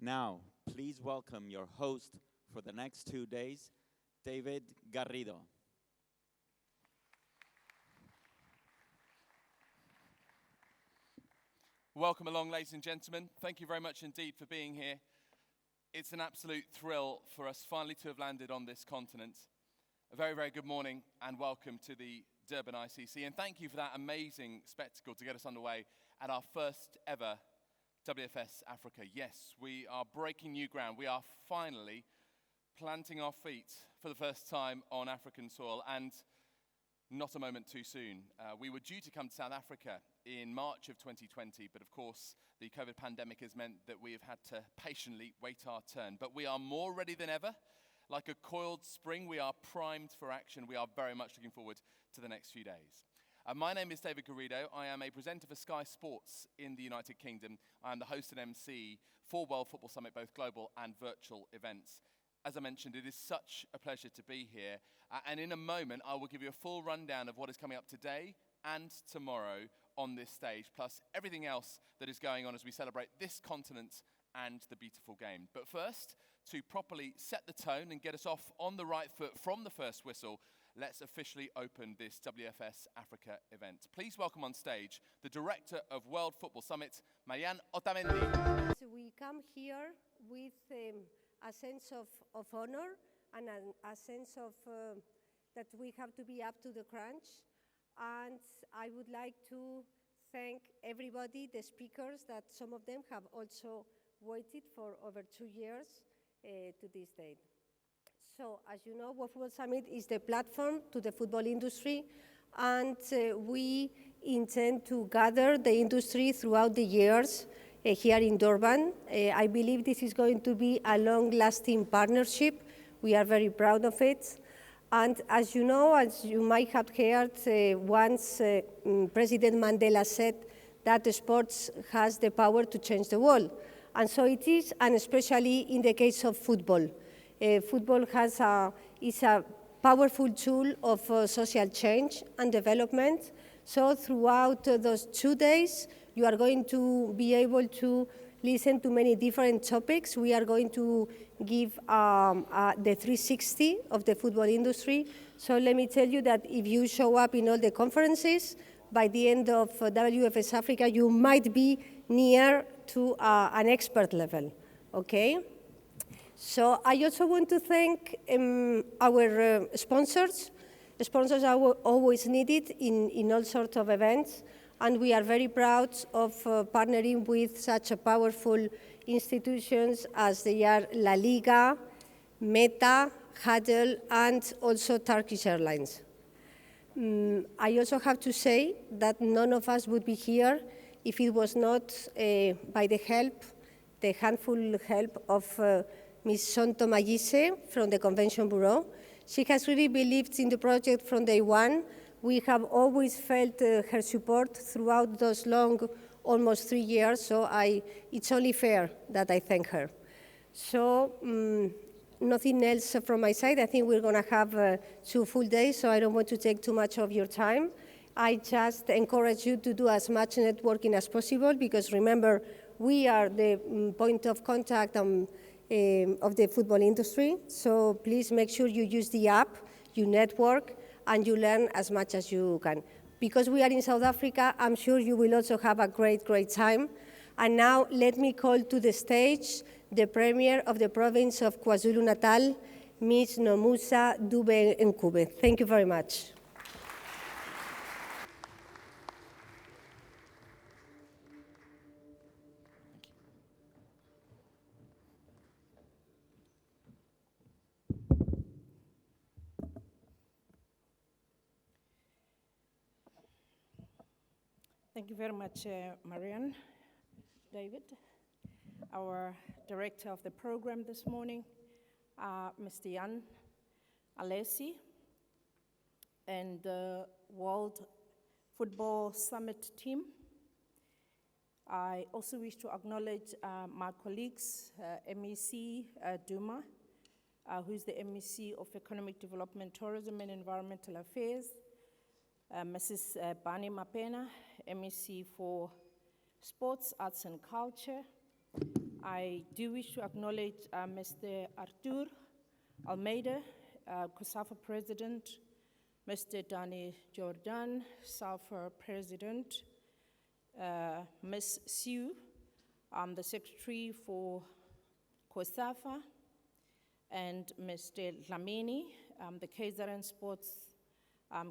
Now, please welcome your host for the next 2 days, David Garrido. Welcome along, ladies and gentlemen. Thank you very much indeed for being here. It's an absolute thrill for us finally to have landed on this continent. A very, very good morning and welcome to the Durban ICC. And thank you for that amazing spectacle to get us underway at our first ever WFS Africa. Yes, we are breaking new ground. We are finally planting our feet for the first time on African soil, and not a moment too soon. We were due to come to South Africa in March of 2020, but of course the COVID pandemic has meant that we have had to patiently wait our turn. But we are more ready than ever. Like a coiled spring, we are primed for action. We are very much looking forward to the next few days. My name is David Garrido. I am a presenter for Sky Sports in the United Kingdom. I am the host and MC for World Football Summit, both global and virtual events. As I mentioned, it is such a pleasure to be here. And in a moment, I will give you a full rundown of what is coming up today and tomorrow on this stage, plus everything else that is going on as we celebrate this continent and the beautiful game. But first, to properly set the tone and get us off on the right foot from the first whistle, let's officially open this WFS Africa event. Please welcome on stage the Director of World Football Summit, Marian Otamendi. So we come here with a sense of honor and a sense of that we have to be up to the crunch. And I would like to thank everybody, the speakers, that some of them have also waited for over 2 years to this date. So, as you know, World Football Summit is the platform to the football industry, and we intend to gather the industry throughout the years here in Durban. I believe this is going to be a long-lasting partnership. We are very proud of it. And as you know, as you might have heard, once President Mandela said that sports has the power to change the world. And so it is, and especially in the case of football. Football is a powerful tool of social change and development. So throughout those 2 days, you are going to be able to listen to many different topics. We are going to give the 360 of the football industry. So let me tell you that if you show up in all the conferences, by the end of WFS Africa, you might be near to an expert level, okay? So I also want to thank our sponsors. Sponsors are always needed in all sorts of events, and we are very proud of partnering with such powerful institutions as they are La Liga, Meta, Huddle, and also Turkish Airlines. I also have to say that none of us would be here if it was not by the handful help of Ms. Sonto Magise from the Convention Bureau. She has really believed in the project from day one. We have always felt her support throughout those long, almost 3 years, so it's only fair that I thank her. So nothing else from my side. I think we're going to have 2 full days, so I don't want to take too much of your time. I just encourage you to do as much networking as possible, because remember, we are the point of contact of the football industry. So please make sure you use the app, you network, and you learn as much as you can. Because we are in South Africa, I'm sure you will also have a great, great time. And now let me call to the stage the Premier of the province of KwaZulu-Natal, Ms. Nomusa Dube-Ncube. Thank you very much. Thank you very much, Marian, David, our director of the program this morning, Mr. Jan Alesi, and the World Football Summit team. I also wish to acknowledge my colleagues, MEC Duma, who's the MEC of Economic Development, Tourism and Environmental Affairs, Mrs. Bani Mapena, MEC for Sports, Arts and Culture. I do wish to acknowledge Mr. Artur Almeida, COSAFA President, Mr. Dani Jordan, SAFA President, Ms. Sue, the Secretary for COSAFA, and Mr. Dlamini, the KZN Sports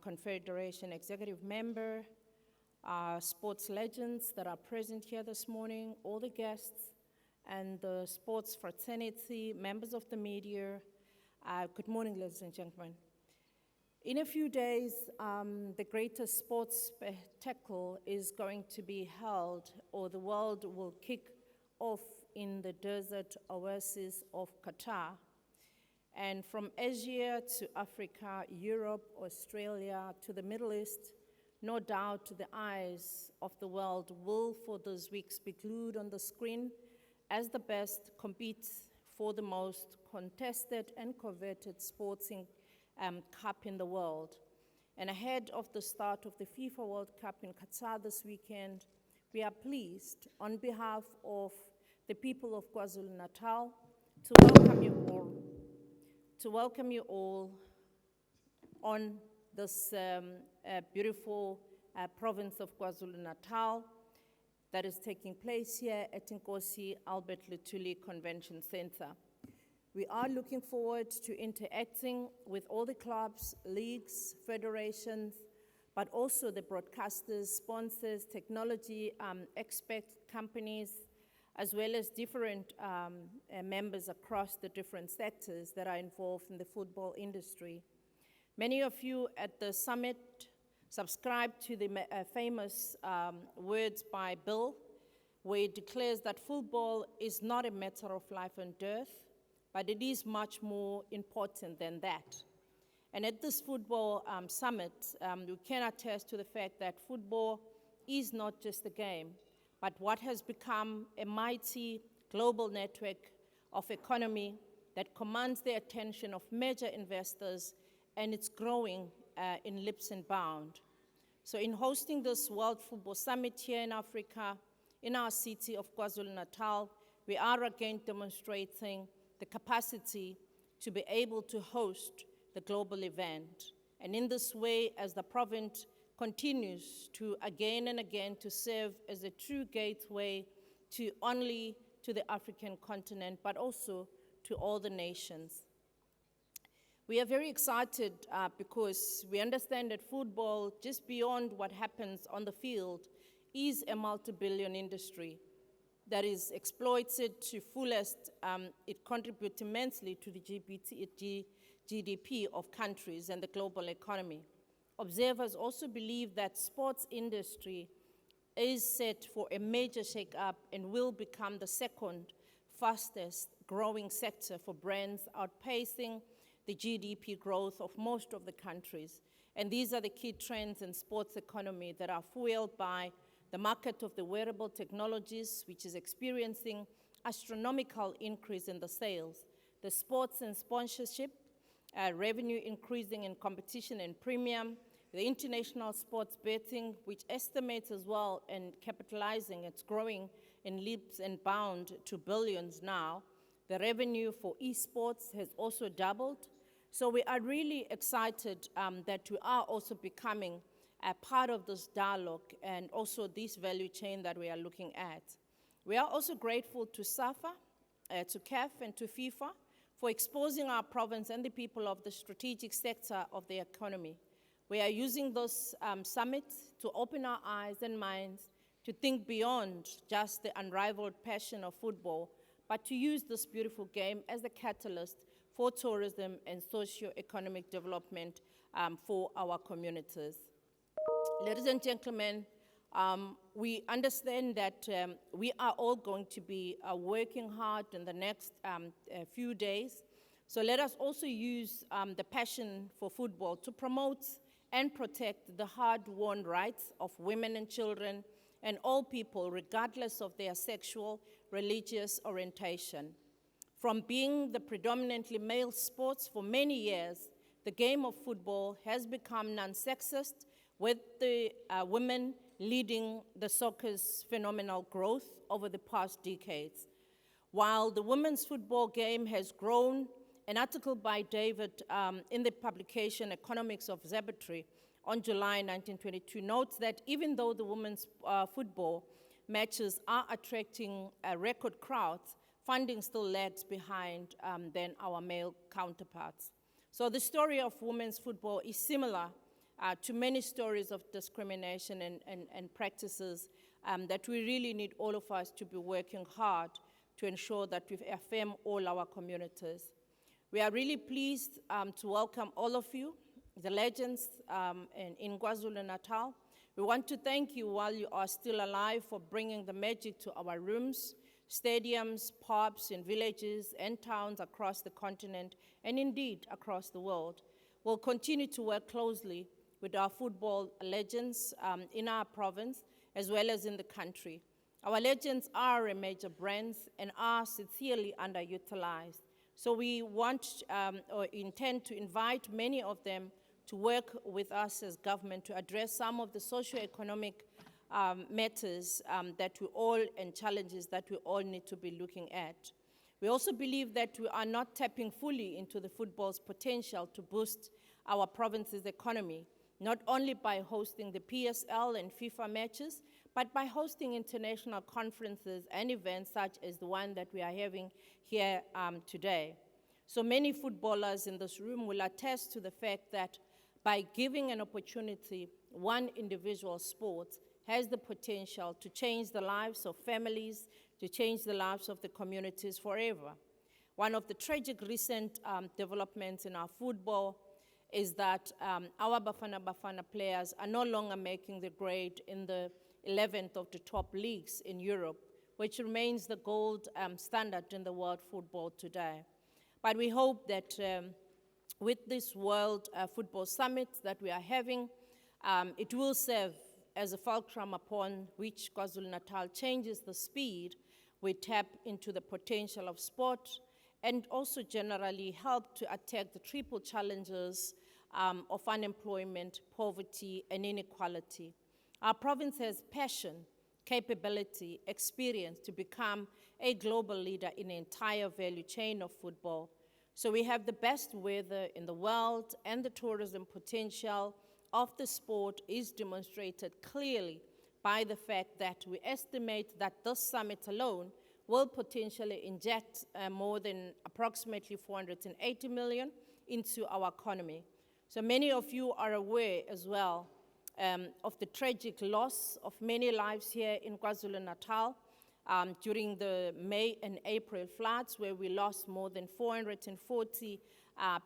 Confederation Executive Member, sports legends that are present here this morning, all the guests, and the sports fraternity, members of the media. Good morning, ladies and gentlemen. In a few days, the greatest sports spectacle is going to be held, or the world will kick off in the desert oasis of Qatar. And from Asia to Africa, Europe, Australia, to the Middle East, no doubt the eyes of the world will, for those weeks, be glued on the screen as the best competes for the most contested and coveted sporting cup in the world. And ahead of the start of the FIFA World Cup in Qatar this weekend, we are pleased, on behalf of the people of KwaZulu-Natal, to welcome you all on this beautiful province of KwaZulu-Natal that is taking place here at Nkosi Albert Luthuli Convention Center. We are looking forward to interacting with all the clubs, leagues, federations, but also the broadcasters, sponsors, technology expert companies, as well as different members across the different sectors that are involved in the football industry. Many of you at the summit subscribe to the famous words by Bill, where it declares that football is not a matter of life and death, but it is much more important than that. And at this football summit, we can attest to the fact that football is not just a game, but what has become a mighty global network of economy that commands the attention of major investors, and it's growing in leaps and bounds. So in hosting this World Football Summit here in Africa, in our city of KwaZulu-Natal, we are again demonstrating the capacity to be able to host the global event. And in this way, as the province continues to again and again to serve as a true gateway to only to the African continent, but also to all the nations. We are very excited because we understand that football, just beyond what happens on the field, is a multi-billion industry that is exploited to fullest. It contributes immensely to the GDP of countries and the global economy. Observers also believe that sports industry is set for a major shake-up and will become the second fastest growing sector for brands, outpacing the GDP growth of most of the countries. And these are the key trends in sports economy that are fueled by the market of the wearable technologies, which is experiencing astronomical increase in the sales, the sports and sponsorship, revenue increasing in competition and premium, the international sports betting, which estimates as well and capitalizing, it's growing in leaps and bounds to billions now. The revenue for esports has also doubled. So we are really excited that we are also becoming a part of this dialogue and also this value chain that we are looking at. We are also grateful to SAFA, to CAF, and to FIFA for exposing our province and the people of the strategic sector of the economy. We are using this summit to open our eyes and minds to think beyond just the unrivaled passion of football, but to use this beautiful game as a catalyst for tourism and socio-economic development for our communities. Ladies and gentlemen, we understand that we are all going to be working hard in the next few days. So let us also use the passion for football to promote and protect the hard-won rights of women and children and all people, regardless of their sexual, religious orientation. From being the predominantly male sports for many years, the game of football has become non-sexist, with the women leading the soccer's phenomenal growth over the past decades. While the women's football game has grown, an article by David in the publication Economics of Zebatry on July 1922 notes that even though the women's football matches are attracting record crowds, funding still lags behind than our male counterparts. So the story of women's football is similar to many stories of discrimination and practices that we really need all of us to be working hard to ensure that we affirm all our communities. We are really pleased to welcome all of you, the legends in KwaZulu-Natal. We want to thank you while you are still alive for bringing the magic to our rooms, stadiums, pubs in villages and towns across the continent and indeed across the world. We'll continue to work closely with our football legends in our province as well as in the country. Our legends are a major brand and are sincerely underutilized. So we want or intend to invite many of them to work with us as government to address some of the socio-economic matters that we all and challenges that we all need to be looking at. We also believe that we are not tapping fully into the football's potential to boost our province's economy, not only by hosting the PSL and FIFA matches, but by hosting international conferences and events such as the one that we are having here today. So many footballers in this room will attest to the fact that by giving an opportunity, one individual sport has the potential to change the lives of families, to change the lives of the communities forever. One of the tragic recent developments in our football is that our Bafana Bafana players are no longer making the grade in the 11th of the top leagues in Europe, which remains the gold standard in the world football today. But we hope that with this World Football Summit that we are having, it will serve as a fulcrum upon which KwaZulu-Natal changes the speed we tap into the potential of sport and also generally help to attack the triple challenges of unemployment, poverty, and inequality. Our province has passion, capability, experience to become a global leader in the entire value chain of football. So we have the best weather in the world and the tourism potential of the sport is demonstrated clearly by the fact that we estimate that this summit alone will potentially inject more than approximately 480 million into our economy. So many of you are aware as well of the tragic loss of many lives here in KwaZulu-Natal during the May and April floods, where we lost more than 440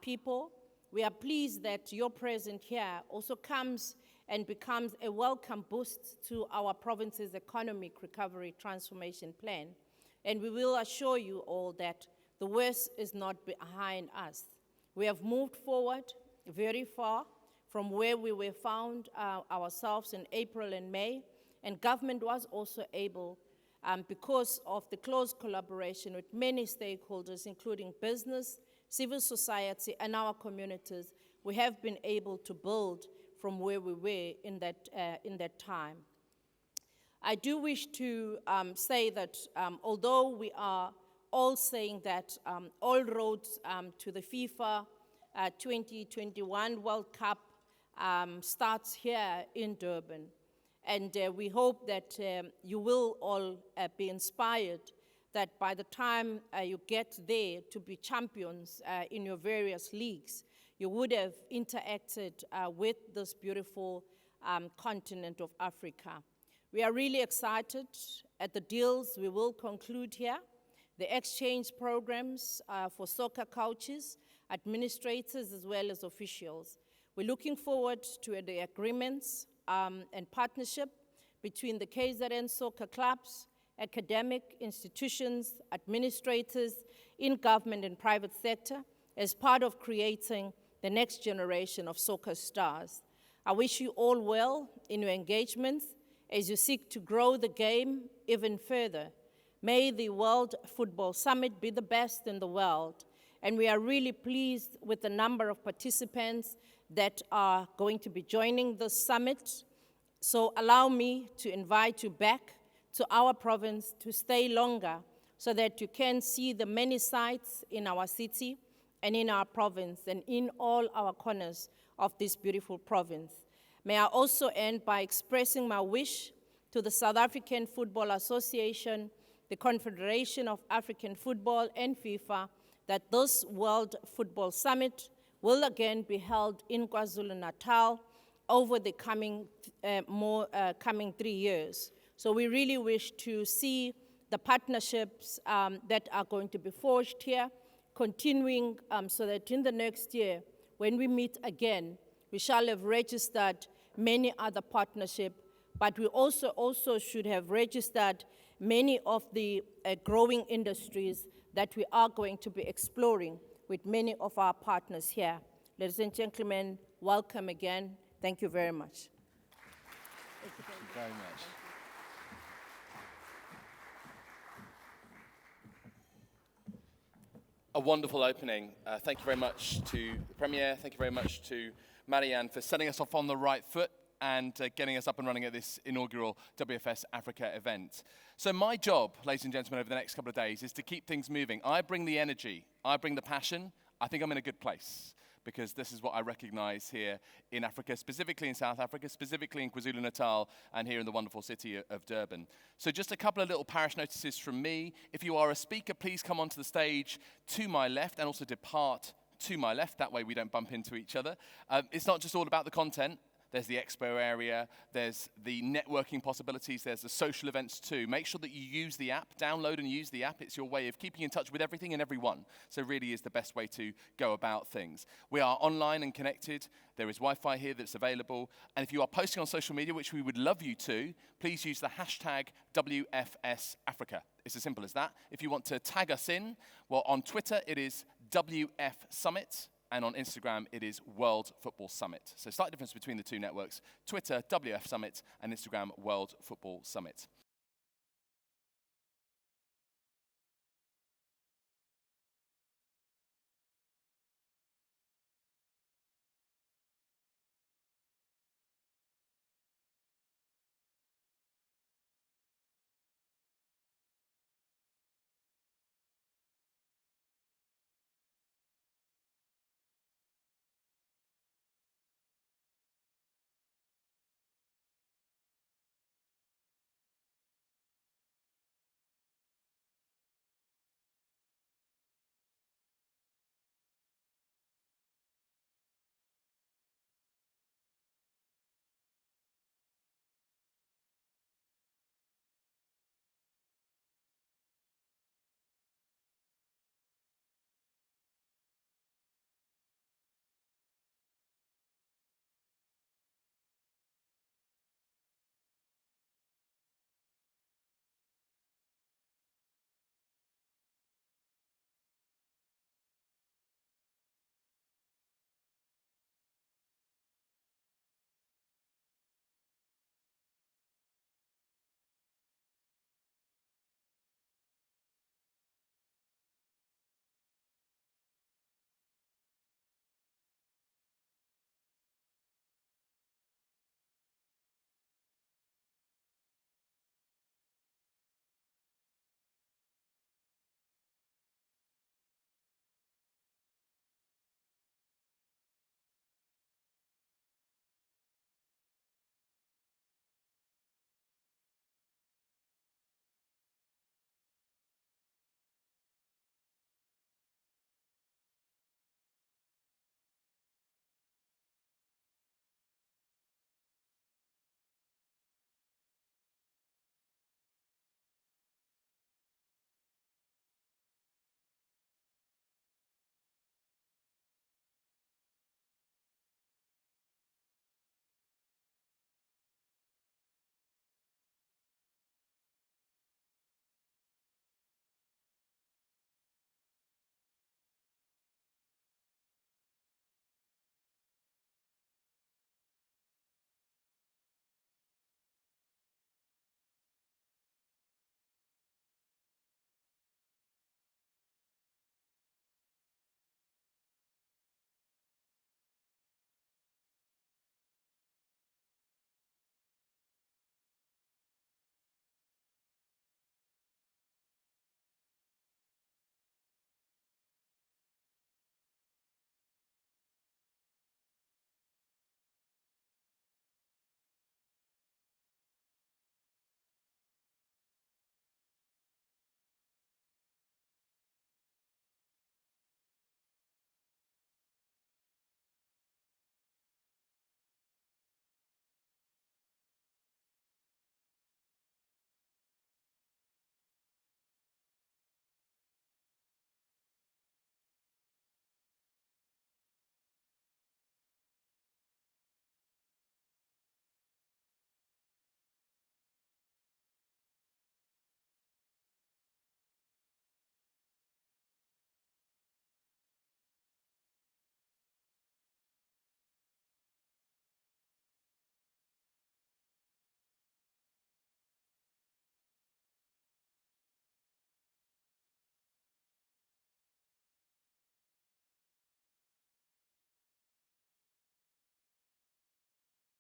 people. We are pleased that your presence here also comes and becomes a welcome boost to our province's economic recovery transformation plan. And we will assure you all that the worst is not behind us. We have moved forward very far from where we were found ourselves in April and May, and government was also able, because of the close collaboration with many stakeholders, including business, civil society, and our communities, we have been able to build from where we were in that time. I do wish to say that although we are all saying that all roads to the FIFA 2021 World Cup starts here in Durban, and we hope that you will all be inspired that by the time you get there to be champions in your various leagues, you would have interacted with this beautiful continent of Africa. We are really excited at the deals we will conclude here, the exchange programs for soccer coaches, administrators, as well as officials. We're looking forward to the agreements and partnership between the KZN soccer clubs, academic institutions, administrators in government and private sector as part of creating the next generation of soccer stars. I wish you all well in your engagements as you seek to grow the game even further. May the World Football Summit be the best in the world. And we are really pleased with the number of participants that are going to be joining the summit. So allow me to invite you back to our province to stay longer so that you can see the many sites in our city and in our province and in all our corners of this beautiful province. May I also end by expressing my wish to the South African Football Association, the Confederation of African Football, and FIFA that this World Football Summit will again be held in KwaZulu-Natal over the coming 3 years. So we really wish to see the partnerships that are going to be forged here, continuing so that in the next year, when we meet again, we shall have registered many other partnerships, but we also should have registered many of the growing industries that we are going to be exploring with many of our partners here. Ladies and gentlemen, welcome again. Thank you very much. Thank you very much. A wonderful opening. Thank you very much to the Premier. Thank you very much to Marian for setting us off on the right foot and getting us up and running at this inaugural WFS Africa event. So my job, ladies and gentlemen, over the next couple of days is to keep things moving. I bring the energy. I bring the passion. I think I'm in a good place because this is what I recognize here in Africa, specifically in South Africa, specifically in KwaZulu-Natal, and here in the wonderful city of Durban. So just a couple of little parish notices from me. If you are a speaker, please come onto the stage to my left and also depart to my left. That way we don't bump into each other. It's not just all about the content. There's the expo area, there's the networking possibilities, there's the social events too. Make sure that you use the app, download and use the app. It's your way of keeping in touch with everything and everyone. So really is the best way to go about things. We are online and connected. There is Wi-Fi here that's available. And if you are posting on social media, which we would love you to, please use the hashtag WFS Africa. It's as simple as that. If you want to tag us in, well, on Twitter, it is WF Summit. And on Instagram, it is World Football Summit. So slight difference between the two networks, Twitter, WF Summit, and Instagram, World Football Summit.